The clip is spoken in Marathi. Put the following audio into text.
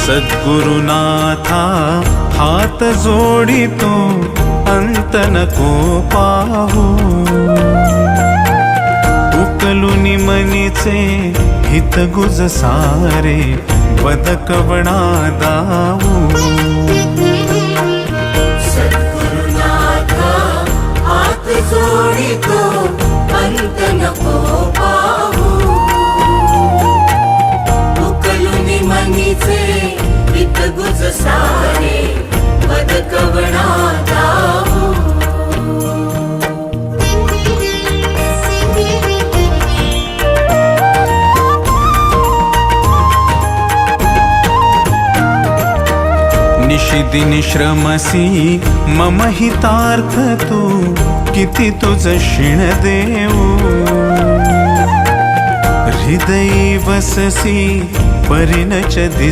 सद्गुरुनाथा हात जोडितो अंत नको पाहू उकलुनी मनीचे हित गुज सारे बदकवणा दाऊ सद्गुरुनाथा हात जोडितो अंत नको पाहू उकलुनी मनीचे हित गुज सारे बदकवणा दाऊ निशिदिनी श्रमसी मम हितार्थ तू किती तुझ शिण देऊ हृदयी वससी परिणच